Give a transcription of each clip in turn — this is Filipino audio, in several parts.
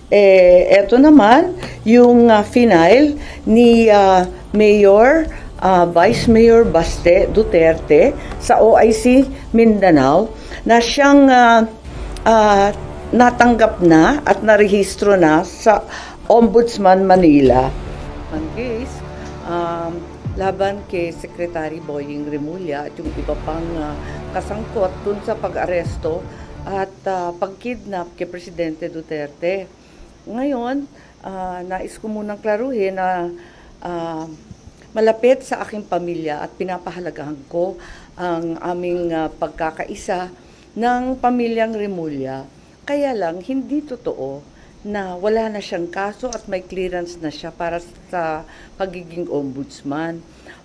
Eto naman, yung final ni Mayor, Vice Mayor Baste Duterte sa OIC Mindanao na siyang natanggap na at narehistro na sa Ombudsman Manila. Ang case, laban kay Secretary Boying Remulla at yung iba pang kasangkot dun sa pag-aresto at pag-kidnap kay Presidente Duterte. Ngayon, nais ko munang klaruhin na malapit sa aking pamilya at pinapahalagahan ko ang aming pagkakaisa ng pamilyang Remulla. Kaya lang, hindi totoo na wala na siyang kaso at may clearance na siya para sa pagiging ombudsman.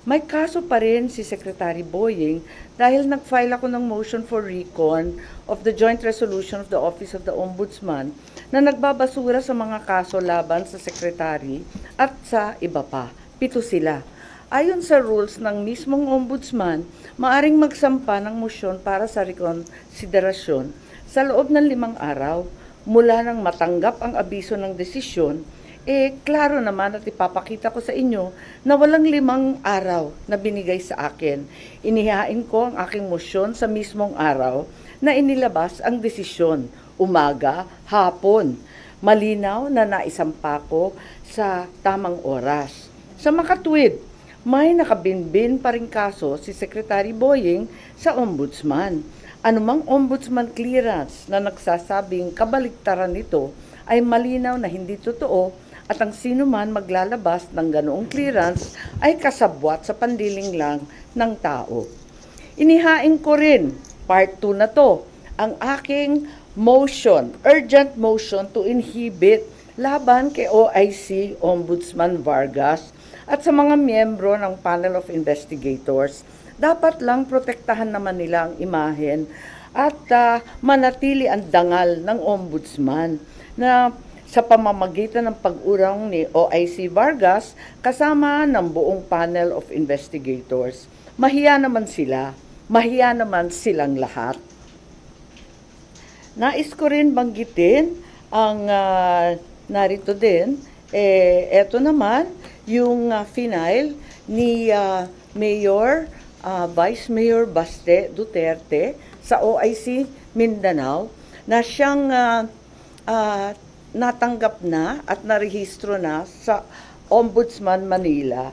May kaso pa rin si Secretary Boying dahil nag-file ako ng motion for recon of the joint resolution of the Office of the Ombudsman na nagbabasura sa mga kaso laban sa Secretary at sa iba pa. 7 sila. Ayon sa rules ng mismong ombudsman, maaring magsampa ng motion para sa rekonsiderasyon sa loob ng 5 araw mula nang matanggap ang abiso ng desisyon. Klaro naman at ipapakita ko sa inyo na walang 5 araw na binigay sa akin. Inihain ko ang aking motion sa mismong araw na inilabas ang desisyon, umaga, hapon. Malinaw na naisampa ko sa tamang oras. Sa makatwid, may nakabinbin pa rin kaso si Secretary Boying sa ombudsman. Anumang ombudsman clearance na nagsasabing kabaliktaran nito ay malinaw na hindi totoo at ang sino man maglalabas ng ganoong clearance ay kasabwat sa pandiling lang ng tao. Inihain ko rin, part 2 na to, ang aking motion, urgent motion to inhibit laban kay OIC Ombudsman Vargas at sa mga miyembro ng panel of investigators. Dapat lang protektahan naman nila ang imahen at manatili ang dangal ng ombudsman na sa pamamagitan ng pag-urong ni OIC Vargas kasama ng buong panel of investigators. Mahiya naman sila, mahiya naman silang lahat. Nais ko rin banggitin ang narito din, eto naman yung final ni Mayor, Vice Mayor Baste Duterte sa OIC Mindanao na siyang natanggap na at narehistro na sa Ombudsman Manila.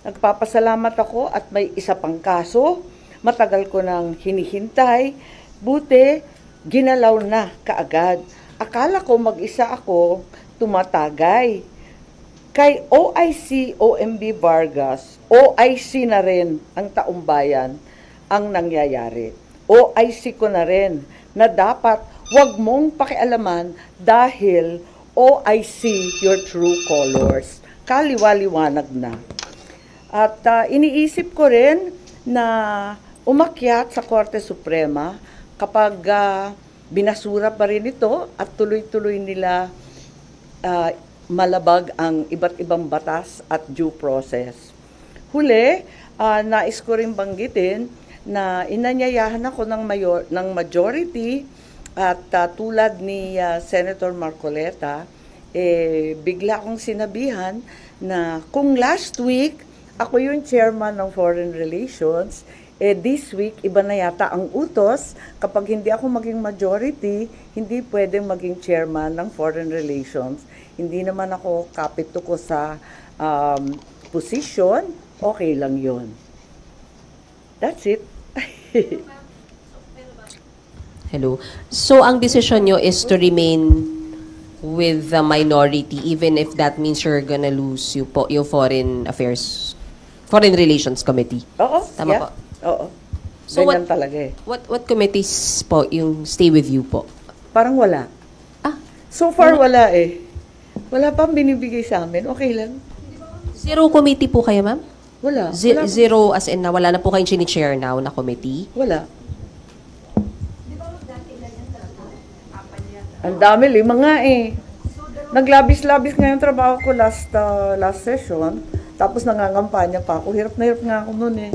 Nagpapasalamat ako at may isa pang kaso. Matagal ko nang hinihintay. Buti, ginalaw na kaagad. Akala ko mag-isa ako tumatagay. Kay OIC OMB Vargas, OIC na rin ang taumbayan ang nangyayari. OIC ko na rin na dapat wag mong pakialaman dahil OIC your true colors. Kaliwa-liwanag na. At iniisip ko rin na umakyat sa Korte Suprema kapag binasura pa rin ito at tuloy-tuloy nila malabag ang iba't ibang batas at due process. Huli, nais ko rin banggitin na inanyayahan ako ng majority at tulad ni Senator Marcoleta, bigla akong sinabihan na kung last week ako yung chairman ng Foreign Relations, this week iba na yata ang utos. Kapag hindi ako maging majority, hindi pwedeng maging chairman ng Foreign Relations. Hindi naman ako kapito ko sa position, okay lang yun. That's it. Hello. So, ang decision nyo is to remain with the minority even if that means you're gonna lose yung Foreign Relations Committee? Oo. Tama po? Oo. So ganyan talaga eh. What committees po yung stay with you po? Parang wala. So far wala eh. Wala pang binibigay sa amin. Okay lang. Zero committee po kayo, ma'am? Wala. Zero as in na wala na po kayong chini-chair now na committee? Wala. Ang dami, 5 nga eh. Naglabis-labis nga yung trabaho ko last session. Tapos nangangampanya pa ako. Hirap na hirap nga ako noon eh.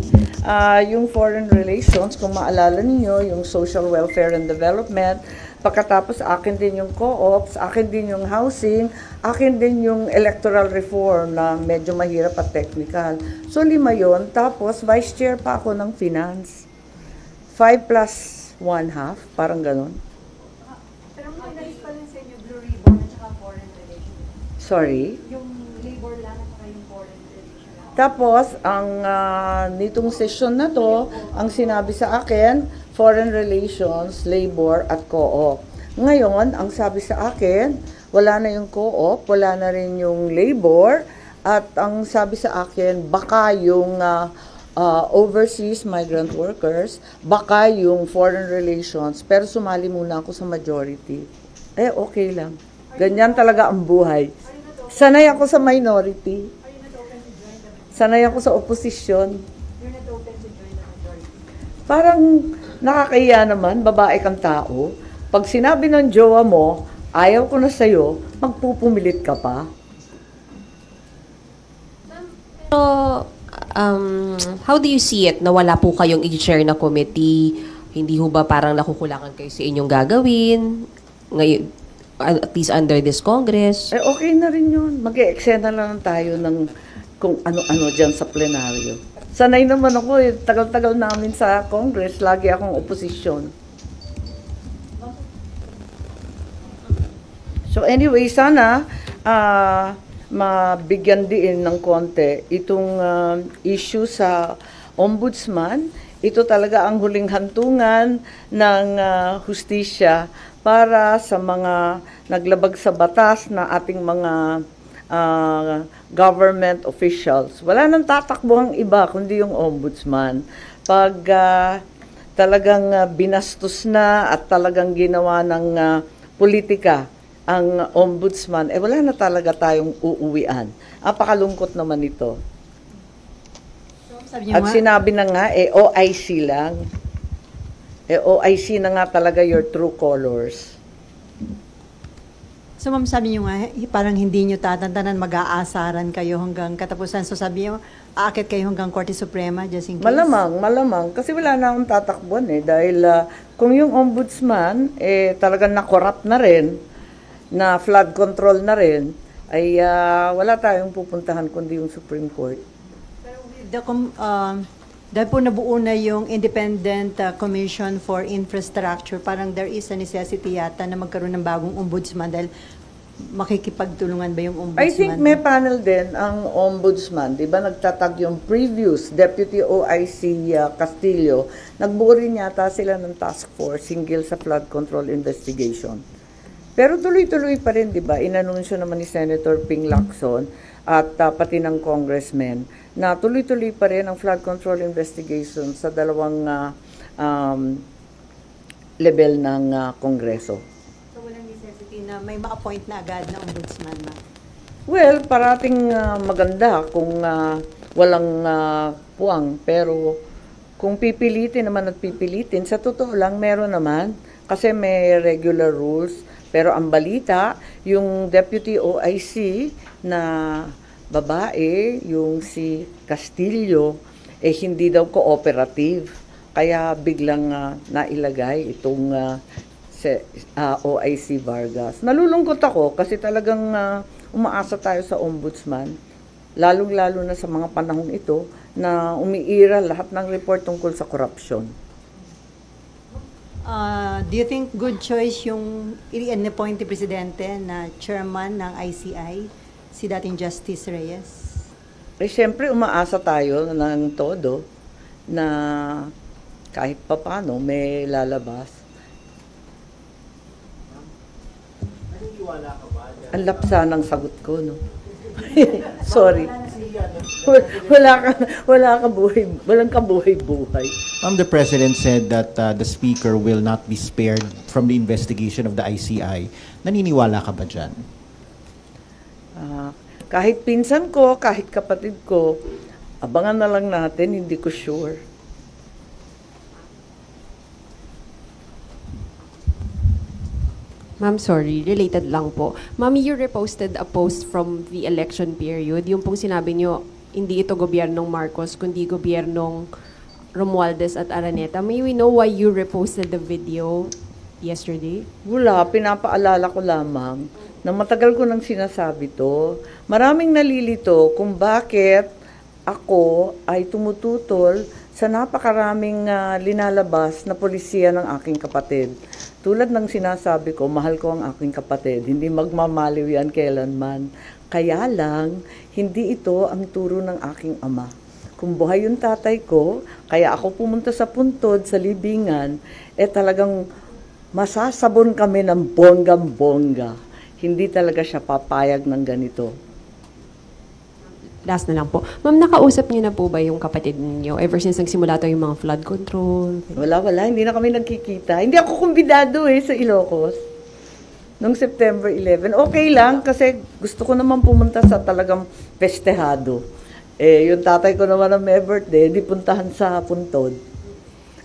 Yung foreign relations, kung maalala niyo, yung social welfare and development, Pagkatapos akin din yung co-ops, akin din yung housing, akin din yung electoral reform na medyo mahirap at technical. So 5 yon, tapos vice chair pa ako ng finance. 5 plus 1/2, parang ganun. Pero may nalis pa rin sa inyo, Blue Ribbon at saka foreign relations. Sorry? Yung labor lang at saka yung foreign relations. Tapos, ang nitong session na to, ang sinabi sa akin, foreign relations, labor, at co-op. Ngayon, ang sabi sa akin, wala na yung co-op, wala na rin yung labor, at ang sabi sa akin, baka yung overseas migrant workers, baka yung foreign relations, pero sumali muna ako sa majority. Okay lang. Ganyan talaga ang buhay. Sanay ako sa minority. Sanay ako sa opposition. You're not open to join the majority. Parang nakakaya naman, babae kang tao. Pag sinabi ng jowa mo, ayaw ko na sa'yo, magpupumilit ka pa. So, how do you see it na wala po kayong i-chair na committee? Hindi ho ba parang nakukulangan kayo sa inyong gagawin? Ngayon, at least under this Congress? Okay na rin yun. Mag-e-eksena lang tayo ng kung ano-ano dyan sa plenaryo. Sanay naman ako tagal-tagal namin sa Congress, lagi akong oposisyon. So anyway, sana mabigyan din ng konti itong issue sa ombudsman. Ito talaga ang huling hantungan ng hustisya para sa mga naglabag sa batas na ating mga government officials. Wala nang tatakbo ang iba kundi yung ombudsman. Pag talagang binastos na at talagang ginawa ng politika ang ombudsman, wala na talaga tayong uuwian. Apakalungkot naman ito. At sinabi na nga, OIC lang. OIC na nga talaga your true colors. So ma'am, sabi niyo nga, parang hindi niyo tatantanan, mag-aasaran kayo hanggang katapusan. So sabi niyo, aakit kayo hanggang Korte Suprema, just in case? Malamang. Kasi wala na akong tatakbuhan dahil kung yung ombudsman, talagang na-corrupt na rin, na flood control na rin, ay wala tayong pupuntahan kundi yung Supreme Court. Pero dahil po nabuo na yung Independent Commission for Infrastructure, parang there is a necessity yata na magkaroon ng bagong ombudsman dahil makikipagtulungan ba yung ombudsman? I think may panel din ang ombudsman. Di ba nagtatag yung previous Deputy OIC Castillo. Nagbuo rin yata sila ng task force single sa flood control investigation. Pero tuloy-tuloy pa rin, di ba? Inanunsyo naman ni Senator Ping Lacson at pati ng congressman na tuloy-tuloy pa rin ang flood control investigation sa dalawang level ng Kongreso. So walang necessity na may ma-appoint na agad na ombudsman ba? Well, parating maganda kung walang puwang. Pero kung pipilitin naman at pipilitin, sa totoo lang meron naman kasi may regular rules. Pero ang balita, yung Deputy OIC na babae, yung si Castillo, hindi daw cooperative. Kaya biglang nailagay itong OIC Vargas. Nalulungkot ako kasi talagang umaasa tayo sa ombudsman, lalong-lalo na sa mga panahong ito na umiiral lahat ng report tungkol sa corruption. Do you think good choice yung i-appoint ni Presidente na chairman ng ICI, si dating Justice Reyes? Siyempre, umaasa tayo ng todo na kahit papano may lalabas. Ang lapsa ng sagot ko, no? Sorry. Walang kabuhay-buhay. The President said that the Speaker will not be spared from the investigation of the ICI. Naniniwala ka ba dyan? Kahit pinsan ko, kahit kapatid ko, abangan na lang natin, hindi ko sure. Ma'am, sorry, related lang po. Ma'am, you reposted a post from the election period. Yung pong sinabi nyo, hindi ito gobyernong Marcos, kundi gobyernong Romualdez at Araneta. May we know why you reposted the video? yesterday? Wala, pinapaalala ko lamang na matagal ko nang sinasabi to. Maraming nalilito kung bakit ako ay tumututol sa napakaraming linalabas na polisiya ng aking kapatid. Tulad ng sinasabi ko, mahal ko ang aking kapatid. Hindi magmamaliw yan kailanman. Kaya lang, hindi ito ang turo ng aking ama. Kung buhay yung tatay ko, kaya ako pumunta sa puntod, sa libingan, talagang masasabon kami ng bonggam-bongga. Hindi talaga siya papayag ng ganito. Last na lang po. Ma'am, nakausap niyo na po ba yung kapatid niyo ever since nagsimula to yung mga flood control? Wala. Hindi na kami nagkikita. Hindi ako kumbidado sa Ilocos. Noong September 11. Okay lang kasi gusto ko naman pumunta sa talagang festehado. Yung tatay ko naman na may birthday, di puntahan sa puntod.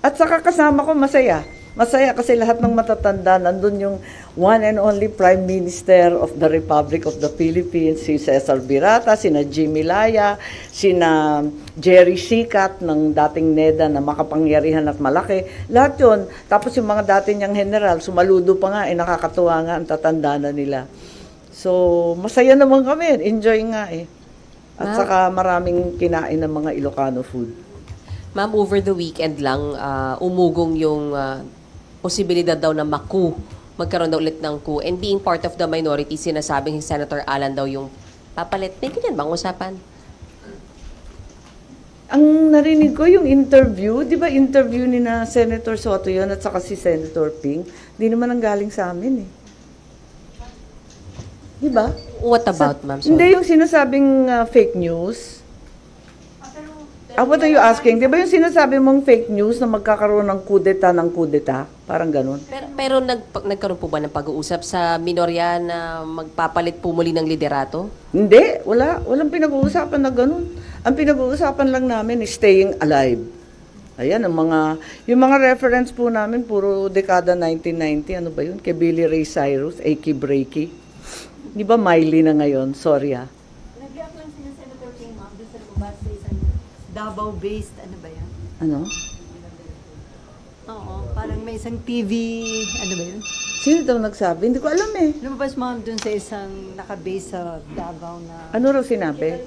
At saka kasama ko masaya. Masaya kasi lahat ng matatanda, nandun yung one and only Prime Minister of the Republic of the Philippines, si Cesar Birata, sina Jimmy Laya, sina Jerry Sikat ng dating NEDA na makapangyarihan at malaki. Lahat yun. Tapos yung mga dati niyang general, sumaludo pa nga, nakakatuwa nga ang tatanda na nila. So, masaya naman kami. Enjoy nga At saka maraming kinain ng mga Ilocano food. Ma'am, over the weekend lang, umugong yung posibilidad daw na magkaroon daw ulit ng coup. And being part of the minority, sinasabing si Senator Alan daw yung papalit. May ganyan bang usapan? Ang narinig ko yung interview, di ba interview ni na Senator Soto yun at saka si Senator Ping, di naman ang galing sa amin Di ba? What about, ma'am? Hindi yung sinasabing fake news. What are you asking? Di ba yung sinasabi mong fake news na magkakaroon ng kudeta ng kudeta? Parang ganun. Pero nagkaroon po ba ng pag-uusap sa minorya na magpapalit po muli ng liderato? Hindi. Walang pinag-uusapan na ganun. Ang pinag-uusapan lang namin is staying alive. Ayan, yung mga reference po namin, puro dekada 1990. Ano ba yun? Kay Billy Ray Cyrus, Aki Breaky. Di ba Miley na ngayon? Sorry Nag-react lang si Senator King, ma'am, doon sa lumabas sa isang Davao-based, ano ba yan? Ano? Oo, parang may isang TV, ano ba yun? Sino daw nagsabi? Hindi ko alam Lumabas, ma'am, doon sa isang naka-base sa Davao na Ano raw sinabi?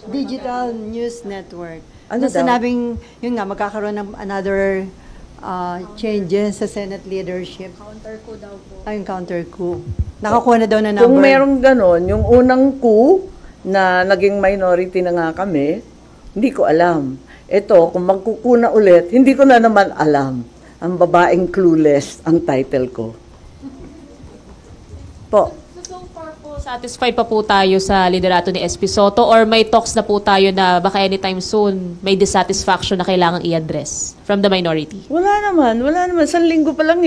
Digital News Network. Ano Na daw? sinabing, yun nga, magkakaroon ng another changes sa Senate leadership. Counter-coup daw po. Yung counter-coup. Nakakuha na daw na number. Kung merong ganon, yung unang coup na naging minority na nga kami, hindi ko alam. Ito, kung magkukuna ulit, hindi ko na naman alam. Ang babaeng clueless ang title ko. Po. So far po, satisfied pa po tayo sa liderato ni SP Soto or may talks na po tayo na baka anytime soon may dissatisfaction na kailangang i-address from the minority? Wala naman. 1 linggo pa lang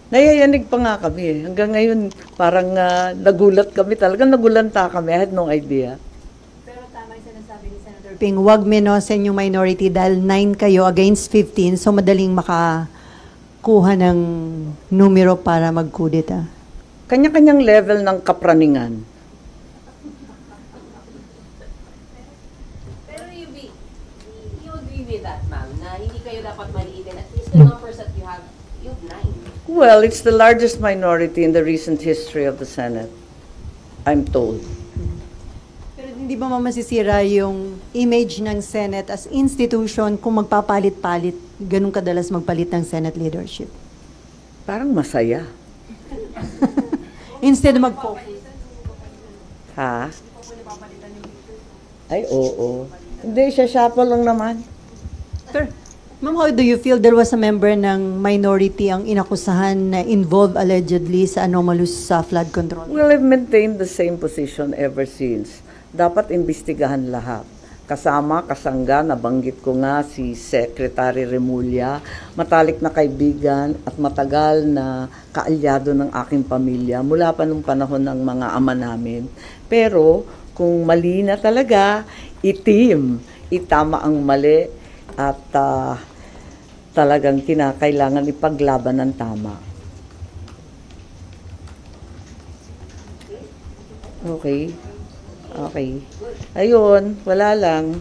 Nayayanig pa nga kami Hanggang ngayon, parang nagulat kami talaga. Nagulanta kami. I had no idea. Pero tama yung sinasabi ni Senator Ping, huwag minosen yung minority dahil 9 kayo against 15, so madaling makakuha ng numero para magkudeta. Kanya-kanyang level ng kapraningan. Pero you agree with that, ma'am, na hindi kayo dapat maliitin. At least the numbers that you have, you have 9. Well, it's the largest minority in the recent history of the Senate, I'm told. Pero hindi ba masisira yung image ng Senate as institution kung magpapalit-palit, ganun kadalas magpalit ng Senate leadership? Parang masaya. Instead mag-focus. Ha? Ay, oo. Hindi, shuffle lang naman. Sir, ma'am, how do you feel there was a member ng minority ang inakusahan na involved allegedly sa anomalous flood control? Well, I've maintained the same position ever since. Dapat imbestigahan lahat. Kasama, kasangga, nabanggit ko nga si Secretary Remulla, matalik na kaibigan at matagal na kaalyado ng aking pamilya mula pa nung panahon ng mga ama namin. Pero kung mali na talaga, itama ang mali at talagang kinakailangan ipaglaban ng tama. Okay. Ayun, wala lang.